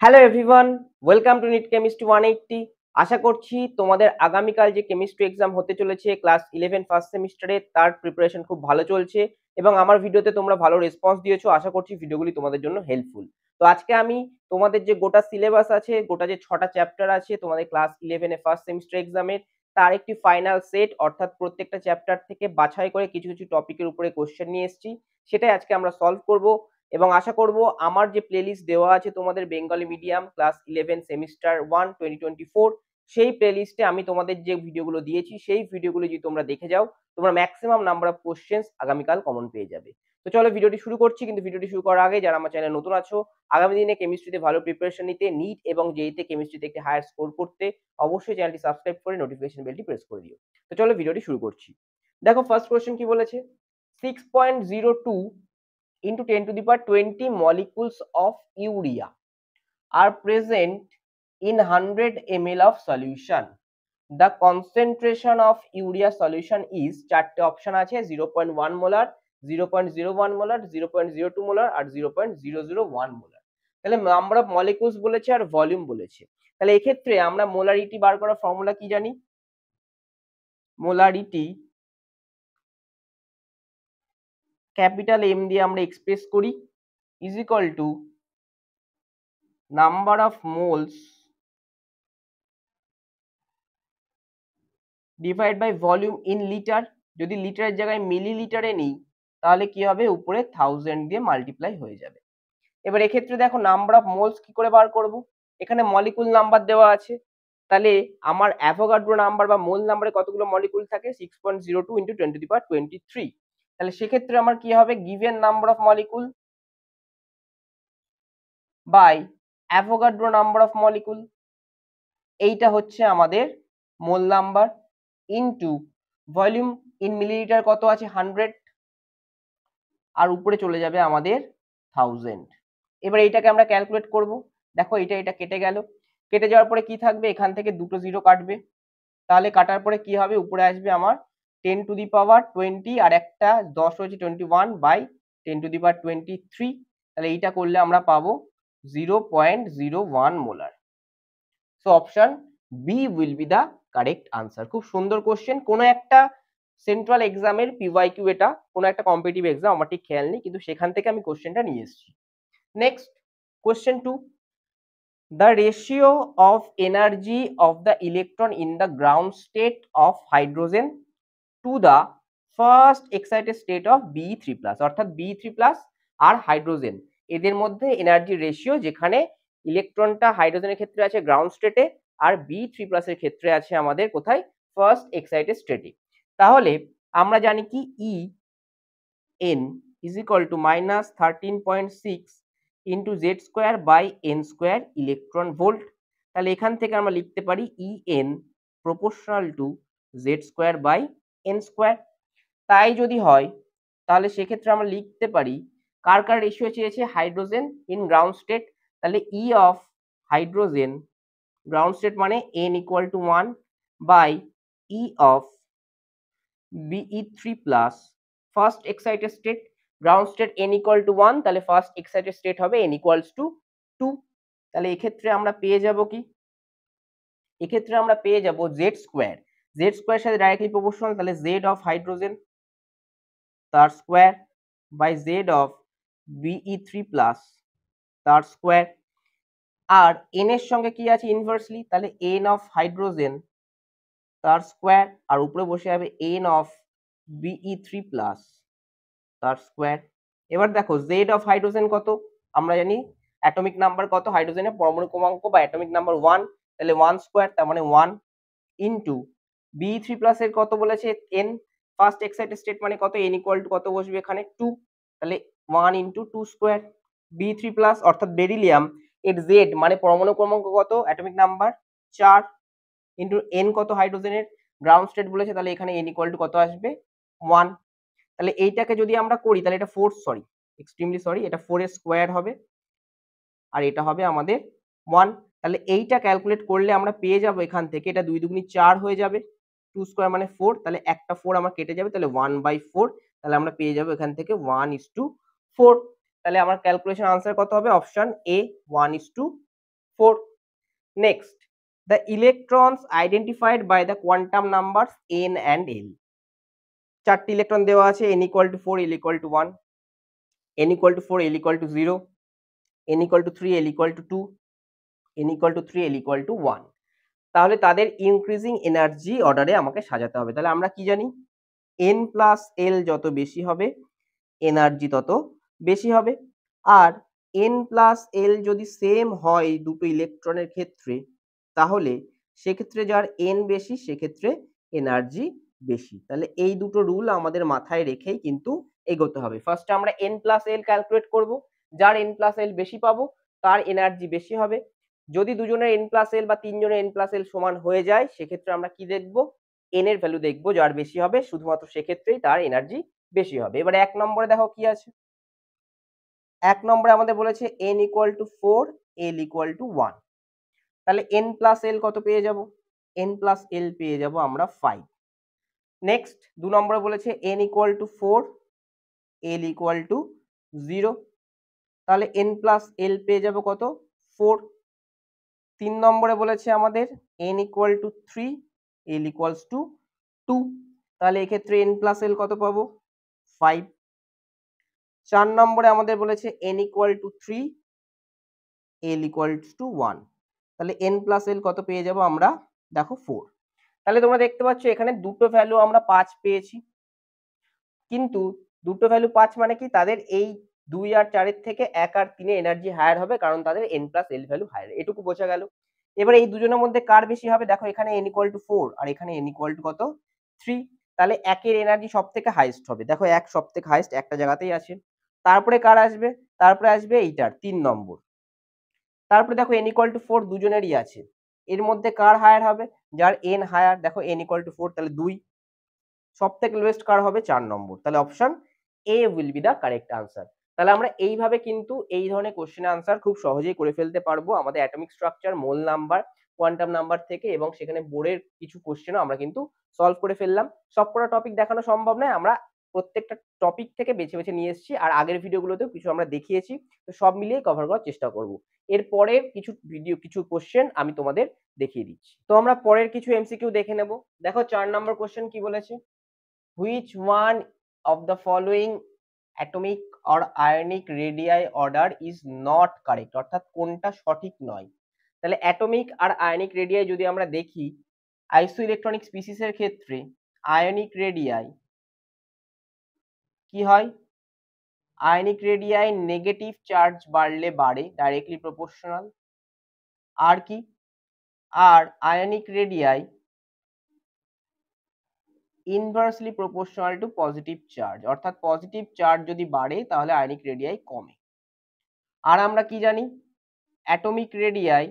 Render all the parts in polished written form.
Hello everyone, welcome to NEET chemistry 180। আশা করছি তোমাদের আগামীকাল যে কেমিস্ট্রি এক্সাম হতে চলেছে ক্লাস 11 ফার্স্ট সেমিস্টারে, তার প্রিপারেশন খুব ভালো চলছে এবং আমার ভিডিওতে তোমরা ভালো রেসপন্স দিয়েছো। আশা করছি ভিডিওগুলি তোমাদের জন্য হেল্পফুল। তো আজকে আমি তোমাদের যে গোটা সিলেবাস আছে, গোটা যে 6টা চ্যাপ্টার আছে তোমাদের ক্লাস 11 এ ফার্স্ট সেমিস্টার এক্সামের, তার একটি ফাইনাল সেট, অর্থাৎ প্রত্যেকটা চ্যাপ্টার থেকে বাছাই করে কিছু কিছু টপিকের উপরে কোশ্চেন নিয়ে এসেছি। সেটাই আজকে আমরা সলভ করব এবং আশা করব আমার যে প্লেলিস্ট দেওয়া আছে তোমাদের বেঙ্গলি মিডিয়াম ক্লাস 11 সেমিস্টার 1 2024, সেই প্লেলিস্টে আমি তোমাদের যে ভিডিওগুলো দিয়েছি সেই ভিডিওগুলো যদি তোমরা দেখে যাও, তোমরা ম্যাক্সিমাম নাম্বার অফ কোশ্চেন্স আগামীকাল কমন পেয়ে যাবে। তো চলো ভিডিওটি শুরু করছি, কিন্তু ভিডিওটি শুরু করার আগে যারা আমার চ্যানেলে নতুন আছো, আগামী দিনে কেমিস্ট্রিতে ভালো প্রিপারেশন নিতে, নিট এবং জেইতে কেমিস্ট্রিতে একটি হায়ার স্কোর করতে অবশ্যই চ্যানেলটি সাবস্ক্রাইব করে নোটিফিকেশন বেলটি প্রেস করে দিও। তো চলো ভিডিওটি শুরু করছি। দেখো ফার্স্ট কোশ্চেন কি বলেছে, 6.02 into 10 to the power 20 molecules of urea are present in 100 ml of solution. The concentration of urea solution is, চারটে অপশন আছে, 0.1 মোলার, 0.01 মোলার, 0.02 মোলার আর 0.001 মোলার। তাহলে নাম্বার অফ মলিকুলস বলেছে আর ভলিউম বলেছে। তাহলে এক্ষেত্রে আমরা মোলারিটি বার করার ফর্মুলা কি জানি? মোলারিটি ক্যাপিটাল এম দিয়ে আমরা এক্সপ্রেস করি, is equal to number of moles divide by volume in litre. যদি লিটারের জায়গায় মিলিলিটারে নিই তাহলে কি হবে, উপরে 1000 দিয়ে মাল্টিপ্লাই হয়ে যাবে। এবার এক্ষেত্রে দেখো নাম্বার অফ মোলস কি করে বার করব, এখানে মলিকুল নাম্বার দেওয়া আছে, তাহলে আমার অ্যাভোগাড্রো নাম্বার বা মোল নাম্বারে কতগুলো মলিকুল থাকে, 6.02 ইন্টু 10 টু দি পাওয়ার 23। তাহলে সেক্ষেত্রে আমার কি হবে, given number of molecule by Avogadro number of molecule, এইটা হচ্ছে আমাদের mole number, into volume in millilitre কত আছে 100, আর উপরে চলে যাবে আমাদের 1000। এবার এইটাকে আমরা ক্যালকুলেট করব। দেখো এটা কেটে গেল, কেটে যাওয়ার পরে কি থাকবে, এখান থেকে দুটো জিরো কাটবে, তাহলে কাটার পরে কি হবে, উপরে আসবে আমার 10 টু দি পাওয়ার 20 আর একটা 10 রয়েছে 21 বাই 10 টু দি পাওয়ার 23। তাহলে এইটা করলে আমরা পাবো 0.01 molar. So option B will be the correct answer. খুব সুন্দর কোশ্চেন, কোনো একটা সেন্ট্রাল এক্সামের পিওয়াইকিউ, এটা কোনো একটা কম্পিটিটিভ এক্সাম, আমার ঠিক খেয়াল নেই, কিন্তু সেখান থেকে আমি কোশ্চেনটা নিয়ে এসেছি। Next question 2, the ratio of energy of the electron in the ground state of hydrogen to the first excited state of Be3+, অর্থাৎ Be3+ আর হাইড্রোজেন, এদের মধ্যে এনার্জি রেশিও, যেখানে ইলেকট্রনটা হাইড্রোজেনের ক্ষেত্রে আছে গ্রাউন্ড স্টেটে আর Be3+ এর ক্ষেত্রে আছে আমাদের কোথায়, ফার্স্ট এক্সাইটেড স্টেটে। তাহলে আমরা জানি কি E n is equal to -13.6 into Z square by n square electron volt. তাহলে এখান থেকে আমরা লিখতে পারি E n proportional to Z square by n square. তাই যদি হয় তাহলে সেক্ষেত্রে আমরা লিখতে পারি, কার কার রেশিও চেয়েছে, হাইড্রোজেন ইন গ্রাউন্ড স্টেট, তাহলে E of hydrogen ground state মানে n equal to 1 by E of Be3+ first excited state, ground state n equal to 1, তাহলে ফার্স্ট এক্সাইটেড স্টেট হবে n ইকুয়ালস টু 2। তাহলে এক্ষেত্রে আমরা পেয়ে যাব কি, এক্ষেত্রে আমরা পেয়ে যাব জেড স্কোয়ার, জেড স্কোয়ার সাথে ডাইরেক্টলি প্রপোর্শনাল, তাহলে জেড অফ হাইড্রোজেন তার square by Z of Be3+ তার স্কোয়ার, আর n এর সঙ্গে কি আছে ইনভার্সলি, তাহলে n অফ হাইড্রোজেন তার স্কোয়ার, আর উপরে বসে যাবে n অফ Be3+ তার স্কোয়ার। এবার দেখো জেড অফ হাইড্রোজেন কত, আমরা জানি অ্যাটমিক নাম্বার কত হাইড্রোজেনের, পরমাণু ক্রমাঙ্ক বা অ্যাটমিক নাম্বার 1, তাহলে 1 স্কোয়ার তার মানে 1 ইন্টু Be3+ এর কত বলেছে n, ফার্স্ট এক্সাইটেড স্টেট মানে কত, n ইকুয়াল টু কত বসবে এখানে 2, তাহলে 1 ইন্টু 2 স্কোয়ার। Be3+ অর্থাৎ বেরিলিয়াম এর জেড মানে পরমাণু ক্রমাঙ্ক কত, অ্যাটমিক নাম্বার 4 ইন্টু n কত হাইড্রোজেনের, গ্রাউন্ড স্টেট বলেছে, তাহলে এখানে n ইকুয়াল টু কত আসবে 1। তাহলে এইটাকে যদি আমরা করি তাহলে এটা 4, সরি এক্সট্রিমলি সরি, এটা 4 এর স্কোয়ার হবে আর এটা হবে আমাদের 1। তাহলে এইটা ক্যালকুলেট করলে আমরা পেয়ে যাব এখান থেকে, এটা 2 দুগুনি 4 হয়ে যাবে, 2 স্কোয়ার মানে 4, তাহলে একটা 4 আমার কেটে যাবে, তাহলে 1/4, তাহলে আমরা পেয়ে যাব এখান থেকে 1:4। তাহলে আমার ক্যালকুলেশন আনসার কত হবে, option A 1:4। 4. Next, the electrons identified by the quantum numbers n and l. 4টি ইলেকট্রন দেওয়া আছে, n equal to 4, l equal to 1, n equal to 4, l equal to 0, n equal to 3, l equal to 2, n equal to 3, l equal to 1. তাহলে তাদের increasing energy অর্ডারে আমাকে সাজাতে হবে। তাহলে আমরা কি জানি, n প্লাস l যত বেশি হবে এনার্জি তত বেশি হবে। আর n প্লাস l যদি সেম হয় দুটো ইলেকট্রনের ক্ষেত্রে, তাহলে সেক্ষেত্রে যার n বেশি সেক্ষেত্রে এনার্জি বেশি। তাহলে এই দুটো রুল আমাদের মাথায় রেখেই কিন্তু এগোতে হবে। ফার্স্টে আমরা n প্লাস l ক্যালকুলেট করব, যার n প্লাস l বেশি পাবো তার এনার্জি বেশি হবে। যদি দুজনের n প্লাস l বা তিনজনের n প্লাস l সমান হয়ে যায় সেক্ষেত্রে আমরা কি দেখব, n এর ভ্যালু দেখব, যার বেশি হবে শুধুমাত্র সেক্ষেত্রেই তার এনার্জি বেশি হবে। এবারে 1 নম্বরে দেখো কি আছে, 1 নম্বরে আমাদের বলেছে n equal to 4, l equal to 1। তাহলে n প্লাস l কত পেয়ে যাব, n প্লাস l পেয়ে যাব আমরা 5। নেক্সট 2 নম্বরে বলেছে n equal to 4, l equal to 0। তাহলে n প্লাস l পেয়ে যাব কত, 4। 3 নম্বরে বলেছে আমাদের n equal to 3, l equals to 2। তাহলে এক্ষেত্রে n প্লাস l কত পাবো, 5। 4 নম্বরে আমাদের বলেছে n equal to 3, l equals to 1। তাহলে n প্লাস l কত পেয়ে যাব আমরা, দেখো 4। তাহলে তোমরা দেখতে পাচ্ছ এখানে দুটো ভ্যালু আমরা 5 পেয়েছি, কিন্তু দুটো ভ্যালু 5 মানে কি, তাদের এই 2 আর 4 এর থেকে 1 আর 3 এ এনার্জি হায়ার হবে, কারণ তাদের n plus l value higher. এটুকু বোঝা গেল। এবার এই দুজনের মধ্যে কার বেশি হবে, দেখো এখানে n equal to 4 আর এখানে n equal to কত, 3। তাহলে 1 এর এনার্জি সব থেকে হাইয়েস্ট হবে, দেখো 1 সব থেকে হাইয়েস্ট একটা জায়গাতেই আছে। তারপরে কার আসবে, তারপরে আসবে এইটার 3 নম্বর। তারপরে দেখো n equal to 4 দুজনেরই আছে, এর মধ্যে কার হায়ার হবে, যার n হায়ার, দেখো n equal to 4 তাহলে 2। সব থেকে লোয়েস্ট কার হবে, 4 নম্বর। তাহলে option A will be the correct answer. তাহলে আমরা এইভাবে কিন্তু এই ধরনের কোশ্চেনের আনসার খুব সহজেই করে ফেলতে পারবো আমাদের অ্যাটমিক স্ট্রাকচার, মোল নাম্বার, কোয়ান্টাম নাম্বার থেকে, এবং সেখানে বোর্ডের কিছু কোশ্চেনও আমরা কিন্তু সলভ করে ফেললাম। সবকটা টপিক দেখানো সম্ভব নয়, আমরা প্রত্যেকটা টপিক থেকে বেছে বেছে নিয়ে এসেছি, আর আগের ভিডিওগুলোতেও কিছু আমরা দেখিয়েছি, তো সব মিলিয়ে কভার করার চেষ্টা করব। এরপরে কিছু ভিডিও, কিছু কোশ্চেন আমি তোমাদের দেখিয়ে দিচ্ছি। তো আমরা পরের কিছু এমসিকিউ দেখে নেব। দেখো 4 নম্বর কোশ্চেন কি বলেছে, which one of the following atomic or ionic radii order is not correct, অর্থাৎ কোনটা সঠিক নয়। তাহলে অ্যাটমিক আর আয়নিক রেডিয়াই যদি আমরা দেখি, আইসো ইলেকট্রনিক স্পিসিসের ক্ষেত্রে আয়নিক রেডিয়াই কি হয়, আয়নিক রেডিয়াই নেগেটিভ চার্জ বাড়লে বাড়ে, ডাইরেক্টলি প্রপোর্শনাল। আর কি, আর ionic radii inversely proportional to positive charge, অর্থাৎ পজিটিভ চার্জ যদি বাড়ে তাহলে আয়নিক রেডিয়াই কমে। আর আমরা কি জানি, atomic radii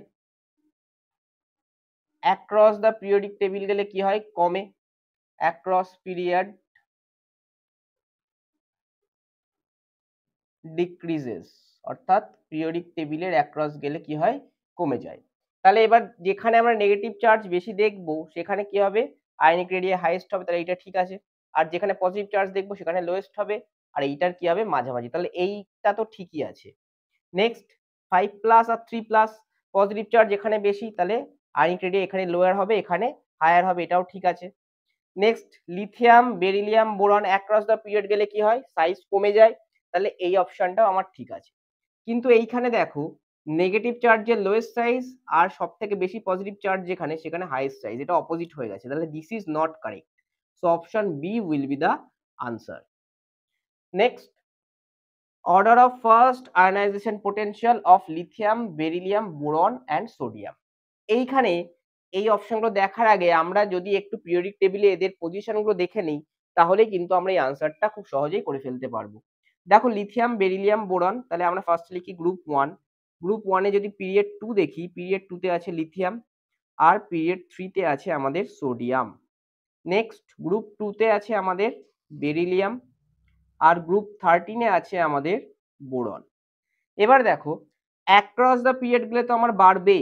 across the periodic table গেলে কি হয়, কমে। অ্যাক্রস পিরিয়ড ডিক্রিজেস, অর্থাৎ পিরিয়ডিক টেবিলের অ্যাক্রস গেলে কি হয়, কমে যায়। তাহলে এবার যেখানে আমরা নেগেটিভ চার্জ বেশি দেখবো সেখানে কি হবে, আয়নিক রেডিয়াই হাইয়েস্ট হবে, তাহলে এইটা ঠিক আছে। আর যেখানে পজিটিভ চার্জ দেখবো সেখানে লোয়েস্ট হবে, আর এইটার কি হবে, মাঝামাঝি। তাহলে এইটা তো ঠিকই আছে। নেক্সট 5 প্লাস আর 3 প্লাস, পজিটিভ চার্জ এখানে বেশি, তাহলে আয়নিক রেডিয়াই এখানে লোয়ার হবে, এখানে হায়ার হবে, এটাও ঠিক আছে। Next lithium, beryllium, boron across the period গেলে কি হয়, সাইজ কমে যায়, তাহলে এই অপশনটাও আমার ঠিক আছে। কিন্তু এইখানে দেখো নেগেটিভ চার্জের লোয়েস্ট সাইজ আর সব থেকে বেশি পজিটিভ চার্জ যেখানে, সেখানে হাইয়েস্ট সাইজ, এটা অপোজিট হয়ে গেছে, তাহলে this is not correct. So option B will be the answer. Next, order of first ionization potential of lithium, beryllium, boron and sodium। এইখানে এই অপশনগুলো দেখার আগে আমরা যদি একটু পিরিয়ডিক টেবিলে এদের পজিশনগুলো দেখে নিই, তাহলে কিন্তু আমরা এই আনসারটা খুব সহজেই করে ফেলতে পারবো। দেখো লিথিয়াম, বেরিলিয়াম, বোরন, তাহলে আমরা ফার্স্ট লিখি গ্রুপ 1। গ্রুপ 1 এ যদি পিরিয়ড 2 দেখি, পিরিয়ড 2 তে আছে লিথিয়াম, আর পিরিয়ড 3 তে আছে আমাদের সোডিয়াম। নেক্সট গ্রুপ 2 তে আছে আমাদের বেরিলিয়াম, আর গ্রুপ 13 এ আছে আমাদের বোরন। এবার দেখো অ্যাক্রস দ্য পিরিয়ড গুলো তো আমার বাড়বে,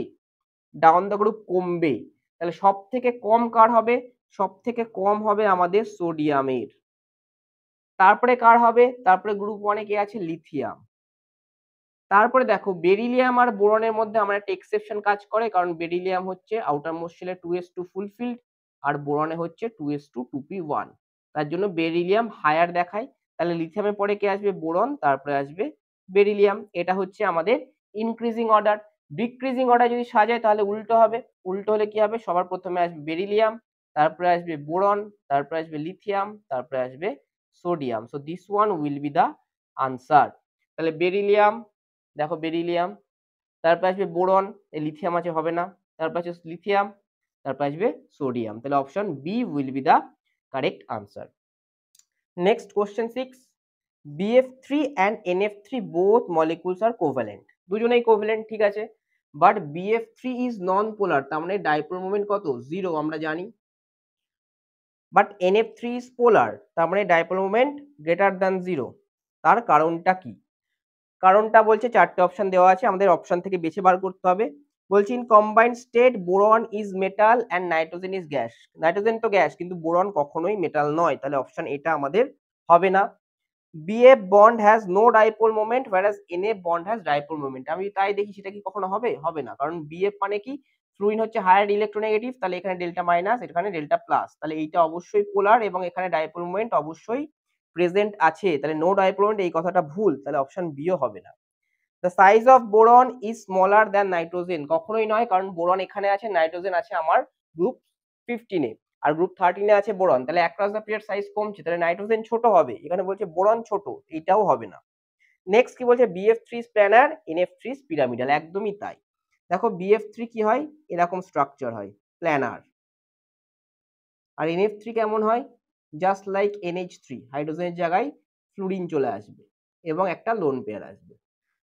ডাউন দ্য গ্রুপ কমবে, তাহলে সব থেকে কম কার হবে, সব থেকে কম হবে আমাদের সোডিয়ামের। তারপরে কার হবে, তারপরে গ্রুপ 1 এ কে আছে, লিথিয়াম। তারপরে দেখো বেরিলিয়াম আর বোরনের মধ্যে আমার একটা এক্সেপশন কাজ করে, কারণ বেরিলিয়াম হচ্ছে আউটার মোস্ট শেলে 2s2 ফুলফিলড আর বোরনে হচ্ছে 2s2 2p1, তার জন্য বেরিলিয়াম হায়ার দেখায়। তাহলে লিথিয়ামের পরে কে আসবে? বোরন, তারপরে আসবে বেরিলিয়াম। এটা হচ্ছে আমাদের ইনক্রিজিং অর্ডার। ডিক্রিজিং অর্ডার যদি সাজায় তাহলে উল্টো হবে। উল্টো হলে কি হবে? সবার প্রথমে আসবে বেরিলিয়াম, তারপরে আসবে বোরন, তারপরে আসবে লিথিয়াম, তারপরে আসবে sodium. So this one will be the answer. তাহলে বেরিলিয়াম, দেখো বেরিলিয়াম, তারপর আসবে বোরন, এই লিথিয়াম আছে হবে না, তারপর আসবে লিথিয়াম, তারপর আসবে সোডিয়াম। তাহলে option B will be the correct answer. Next question 6, BF3 and NF3 both molecules are covalent, দুজনেই কোভ্যালেন্ট, ঠিক আছে, বাট BF3 is নন পোলার, তার মানে ডাইপোল মোমেন্ট কত? 0 আমরা জানি, বাট NF3 is পোলার, তার মানে ডাইপোল মোমেন্ট গ্রেটার দ্যান 0। তার কারণটা কি? কারণটা বলছে চারটে অপশন দেওয়া আছে, আমাদের অপশন থেকে বেছে বার করতে হবে। বলছি in combined state boron is metal and nitrogen is gas, nitrogen তো গ্যাস কিন্তু বোরন কখনোই মেটাল নয়, তাহলে অপশন এটা আমাদের হবে না। BF bond has no dipole moment whereas NF bond has dipole moment, আমি তাই দেখি সেটা কি কখনো হবে? হবে না, কারণ BF মানে কি? ফ্লুইন হচ্ছে হায়ার ইলেকট্রোনেগেটিভ, তাহলে এখানে ডেল্টা মাইনাস, এখানে ডেল্টা প্লাস, তাহলে এইটা অবশ্যই পোলার এবং এখানে ডাইপোল মোমেন্ট অবশ্যই প্রেজেন্ট আছে, তাহলে নো ডাইপোল মোমেন্ট এই কথাটা ভুল, তাহলে অপশন বিও হবে না। The size of boron is smaller than nitrogen, কখনোই নয়, কারণ বোরন এখানে আছে, নাইট্রোজেন আছে আমার গ্রুপ 15-এ আর গ্রুপ 13-এ আছে বোরন, তাহলে অ্যাক্রস দ্য পিরিয়ড সাইজ কমছে, তাহলে নাইট্রোজেন ছোট হবে, এখানে বলছে বোরন ছোট, এটাও হবে না। নেক্সট কি বলছে? BF3 is planner, NF3 is pyramidal, একদমই তাই। দেখো BF3 কি হয়? এরকম স্ট্রাকচার হয়, প্ল্যানার, আর NF3 কেমন হয়? জাস্ট লাইক NH3, হাইড্রোজেনের জায়গায় ফ্লুরিন চলে আসবে এবং একটা লোন পেয়ার আসবে।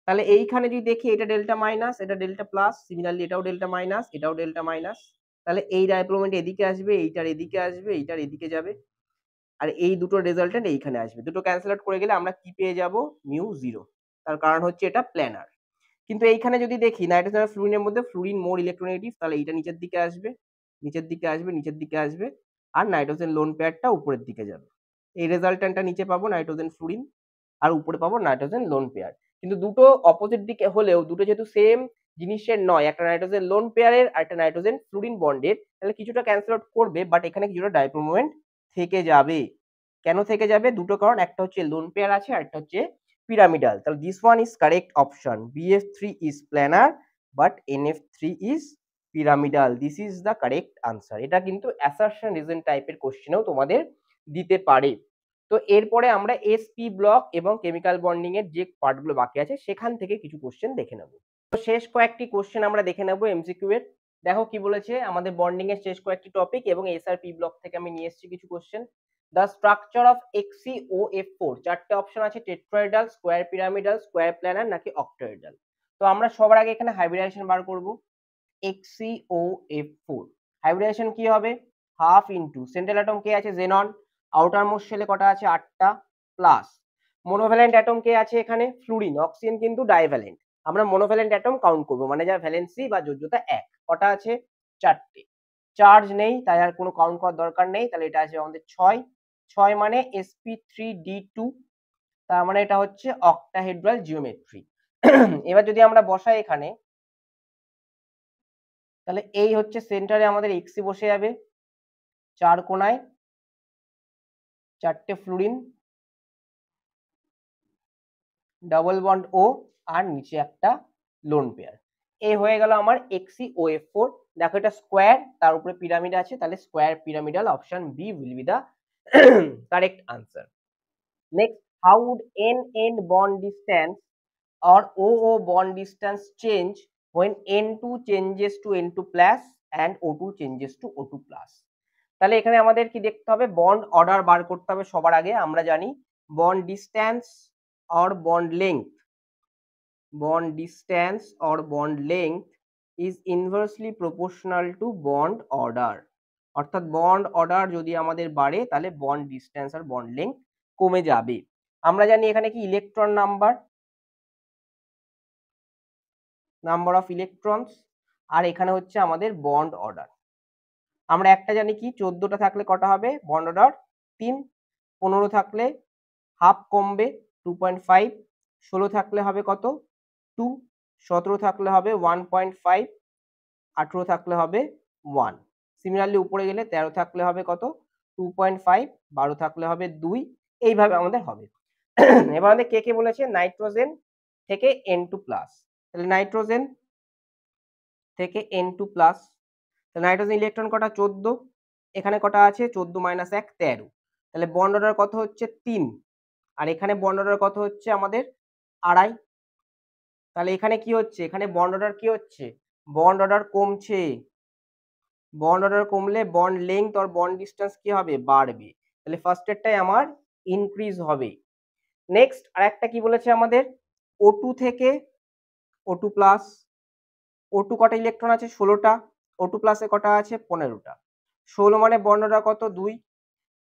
তাহলে এইখানে যদি দেখি এটা ডেল্টা মাইনাস, এটা ডেল্টা প্লাস, সিমিলারলি এটাও ডেল্টা মাইনাস, এটাও ডেল্টা মাইনাস, তাহলে এই ডাইপোল মোমেন্ট এদিকে আসবে, এইটার এদিকে আসবে, এইটার এদিকে যাবে, আর এই দুটো রেজাল্টেন্ট এইখানে আসবে, দুটো ক্যান্সেল আউট করে গেলে আমরা কি পেয়ে যাব? মিউ 0। তার কারণ হচ্ছে এটা প্ল্যানার। কিন্তু এইখানে যদি দেখি নাইট্রোজেন আর ফ্লুরিনের মধ্যে ফ্লুরিন মোর ইলেকট্রোনেগেটিভ, তাহলে এইটা নিচের দিকে আসবে, নিচের দিকে আসবে, নিচের দিকে আসবে, আর নাইট্রোজেন লোন পেয়ারটা উপরের দিকে যাবে। এই রেজাল্টেন্টটা নিচে পাবো নাইট্রোজেন ফ্লুরিন, আর উপরে পাবো নাইট্রোজেন লোন পেয়ার। কিন্তু দুটো অপোজিট দিকে হলেও দুটো যেহেতু সেম জিনিসের নয়, একটা নাইট্রোজেন লোন পেয়ারের আর একটা নাইট্রোজেন ফ্লুরিন বন্ডের, তাহলে কিছুটা ক্যান্সেল আউট করবে, বাট এখানে কিছুটা ডাইপোল মোমেন্ট থেকে যাবে। কেন থেকে যাবে? দুটো কারণ, একটা হচ্ছে লোন পেয়ার আছে আর একটা হচ্ছে পিরামিডাল। তাহলে this one is correct option, BF3 is planar but NF3 is pyramidal, this is the correct answer. এটা কিন্তু অ্যাসারশন রিজন টাইপের কোশ্চেনেও তোমাদের দিতে পারে। তো এরপরে আমরা এসপি ব্লক এবং কেমিক্যাল বন্ডিং এর যে পার্টগুলো বাকি আছে সেখান থেকে কিছু কোশ্চেন দেখে নেব। তো শেষ কয়েকটি কোশ্চেন আমরা দেখে নেব এমসিকিউ এর। দেখো কি বলেছে, আমাদের বন্ডিং এর শেষ কয়েকটি টপিক এবং এসআরপি ব্লক থেকে আমি নিয়ে এসেছি কিছু question. The structure of XCOF4, চারটে অপশন আছে, tetrahedral, square pyramidal, square planar নাকি অক্টাহেড্রাল। তো আমরা সবার আগে এখানে হাইব্রিডাইজেশন বার করব। XCOF4 হাইব্রিডাইজেশন কি হবে? হাফ ইনটু সেন্ট্রাল অ্যাটম কে আছে? জেনন, আউটার মোস্ট শেলে কটা আছে? 8টা, প্লাস মোনোভ্যালেন্ট অ্যাটম কে আছে এখানে? ফ্লুরিন, অক্সিজেন কিন্তু ডাইভ্যালেন্ট, আমরা মোনোভ্যালেন্ট অ্যাটম কাউন্ট করব, মানে যার ভ্যালেন্সি বা যোজ্যতা 1, কটা আছে? 4টে। চার্জ নেই তাই আর কোনো কাউন্ট করার দরকার নেই, তাহলে এটা আছে আমাদের 6, 6 মানে sp3d2, তার মানে এটা হচ্ছে অক্টাহেড্রাল জিওমেট্রি। এবার যদি আমরা বসাই এখানে, তাহলে এই হচ্ছে সেন্টারে আমাদের এক্সি বসে যাবে, 4 কোণায় 4টে ফ্লুরিন, ডাবল বন্ড ও, আর নিচে একটা লোন পেয়ার। এই হয়ে গেল আমার XCOF4। দেখো এটা স্কোয়ার, তার উপরে পিরামিড আছে, তাহলে square pyramidal, option B will be the correct answer. Next, how would N-N bond distance or O-O bond distance change when N2 changes to N2 plus and O2 changes to O2 plus? তাহলে এখানে আমাদের কি দেখতে হবে? Bond order বার করতে হবে সবার আগে। আমরা জানি bond distance or bond length, bond distance or bond length is inversely proportional to bond order, অর্থাৎ বন্ড অর্ডার যদি আমাদের বাড়ে তাহলে বন্ড ডিস্টেন্স আর বন্ড লেংথ কমে যাবে। আমরা জানি এখানে কি ইলেকট্রন নাম্বার অফ ইলেকট্রনস, আর এখানে হচ্ছে আমাদের বন্ড অর্ডার। আমরা একটা জানি কি 14টা থাকলে কটা হবে বন্ড অর্ডার? 3, 15 থাকলে হাফ কমবে 2.5, 16 থাকলে হবে কত? 2, 17 থাকলে হবে 1.5, 18 থাকলে হবে 1। সিমিলারলি উপরে গেলে 13 থাকলে হবে কত 2.5, 12 থাকলে হবে 2, এইভাবে আমাদের হবে। এবার আমাদের কে কে বলেছে নাইট্রোজেন থেকে N2 প্লাস, তাহলে নাইট্রোজেন থেকে N2 প্লাস, নাইট্রোজেন ইলেকট্রন কটা 14, এখানে কটা আছে 14 - 1 13, তাহলে বন্ড অর্ডার কত হচ্ছে 3, আর এখানে বন্ড অর্ডার কত হচ্ছে আমাদের 2.5, তাহলে এখানে কি হচ্ছে এখানে বন্ড অর্ডার কি হচ্ছে বন্ড অর্ডার কমছে, বন্ড অর্ডার কমলে বন্ড লেংথ আর বন্ড ডিসটেন্স কি হবে বাড়বে, তাহলে ফার্স্ট এরটাই আমার ইনক্রিজ হবে। নেক্সট আরেকটা কি বলেছে আমাদের O2 থেকে O2 প্লাস, O2 কটা ইলেকট্রন আছে 16টা, O2 প্লাসে কটা আছে 15টা, 16 মানে বন্ড অর্ডার কত 2,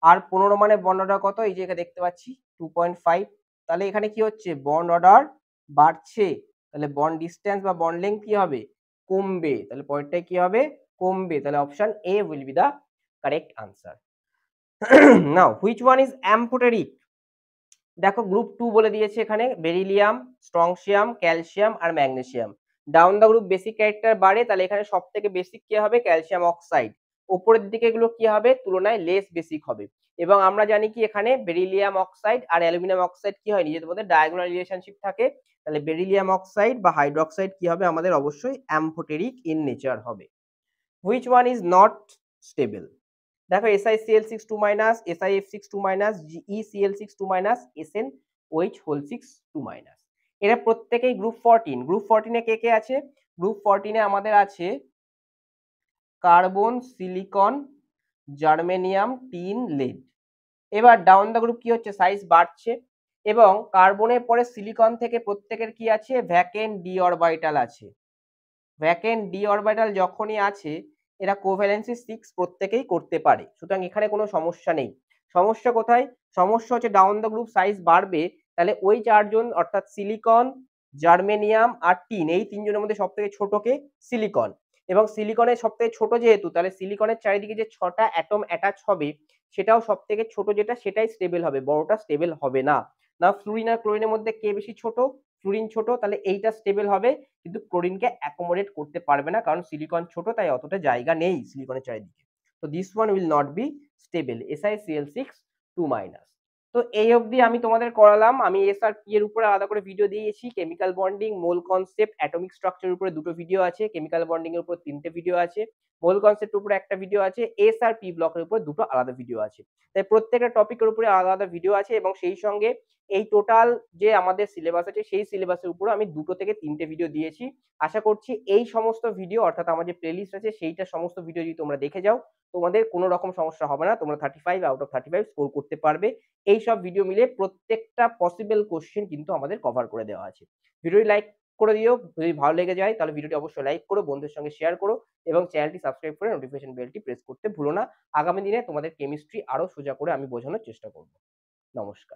আর 15 মানে বন্ড অর্ডার কত এই যে এখানে দেখতে পাচ্ছি 2.5, তাহলে এখানে কি হচ্ছে বন্ড অর্ডার বাড়ছে, তাহলে বন্ড ডিসটেন্স বা বন্ড লেংথ কি হবে কমবে, তাহলে পরেরটাই কি হবে কমবে, তাহলে option A will be the correct answer. Now which one is amphoteric, দেখো গ্রুপ 2 বলে দিয়েছে এখানে বেরিলিয়াম, স্ট্রংশিয়াম, ক্যালসিয়াম আর magnesium. Down the group basic character বাড়ে, তাহলে এখানে সব থেকে বেসিক কি হবে ক্যালসিয়াম অক্সাইড, উপরের দিকে এগুলো কি হবে তুলনায় লেস বেসিক হবে। এবং আমরা জানি কি এখানে বেরিলিয়াম অক্সাইড আর অ্যালুমিনিয়াম অক্সাইড কি হয় নিজেদের মধ্যে ডায়াগোনাল রিলেশনশিপ থাকে, তাহলে বেরিলিয়াম অক্সাইড বা হাইড্রোক্সাইড কি হবে আমাদের অবশ্যই অ্যাম্ফোটেরিক ইন নেচার হবে। Which one is not stable, দেখো SiCl6 2 minus, SiF6 2 minus, GeCl6 2 minus, SnOH6 2 minus, এরা প্রত্যেকেই গ্রুপ 14। গ্রুপ 14 এ কে কে আছে, গ্রুপ 14 এ আমাদের আছে carbon, silicon, germanium, tin, lead. এবার ডাউন দা গ্রুপ কি হচ্ছে সাইজ বাড়ছে, এবং কার্বনের পরে সিলিকন থেকে প্রত্যেকের কি আছে ভ্যাকেন্ট ডি অরবিটাল আছে, ভ্যাকেন্ট ডি অরবিটাল যখনই আছে এরা কোভ্যালেন্সি 6 প্রত্যেকেই করতে পারে, সুতরাং এখানে কোনো সমস্যা নেই। সমস্যা কোথায়, সমস্যা হচ্ছে ডাউন দ্য গ্রুপ সাইজ বাড়বে, তাহলে ওই চারজন অর্থাৎ সিলিকন, জার্মেনিয়াম আর টিন এই তিনজনের মধ্যে সব থেকে ছোট কে সিলিকন, এবং সিলিকনের সব থেকে ছোট যেহেতু তাহলে সিলিকনের চারিদিকে যে 6টা অ্যাটম অ্যাটাচ হবে সেটাও সব থেকে ছোট যেটা সেটাই স্টেবল হবে, বড়টা স্টেবল হবে না। না ফ্লুরিন আর ক্লোরিনের মধ্যে কে বেশি ছোট, ফ্লুরিন ছোট, তাহলে এইটা স্টেবল হবে, কিন্তু ক্লোরিনকে অ্যাকোমোডেট করতে পারবে না কারণ সিলিকন ছোট তাই অতটা জায়গা নেই সিলিকনের চারিদিকে, তো this one will not be stable SiCl6 2 minus. তো এই অবধি আমি তোমাদের করালাম, আমি SRP এর উপরে আলাদা করে ভিডিও দিয়েছি, কেমিক্যাল বন্ডিং, মোল কনসেপ্ট, অ্যাটমিক স্ট্রাকচারের উপরে 2টো ভিডিও আছে, কেমিক্যাল বন্ডিং এর উপর 3টে ভিডিও আছে, মোল কনসেপ্টের উপরে একটা ভিডিও আছে, SRP ব্লকের উপর 2টো আলাদা ভিডিও আছে, তাই প্রত্যেকটা টপিকের উপরে আলাদা আলাদা ভিডিও আছে, এবং সেই সঙ্গে এই টোটাল যে আমাদের সিলেবাস আছে সেই সিলেবাসের উপরে আমি 2টো থেকে 3টে ভিডিও দিয়েছি। আশা করছি এই সমস্ত ভিডিও অর্থাৎ আমার যে প্লেলিস্ট আছে সেইটা সমস্ত ভিডিও যদি তোমরা দেখে যাও তোমাদের কোনো রকম সমস্যা হবে না, তোমরা 35 আউট অফ 35 স্কোর করতে পারবে। এই সব ভিডিও মিলে প্রত্যেকটা পসিবল কোশ্চেন কিন্তু আমাদের কভার করে দেওয়া আছে। ভিডিওটি লাইক করে দিও, যদি ভালো লেগে যায় তাহলে ভিডিওটি অবশ্যই লাইক করো, বন্ধুদের সঙ্গে শেয়ার করো, এবং চ্যানেলটি সাবস্ক্রাইব করে নোটিফিকেশন বেলটি প্রেস করতে ভুলো না। আগামী দিনে তোমাদের কেমিস্ট্রি আরো সোজা করে আমি বোঝানোর চেষ্টা করব। নমস্কার।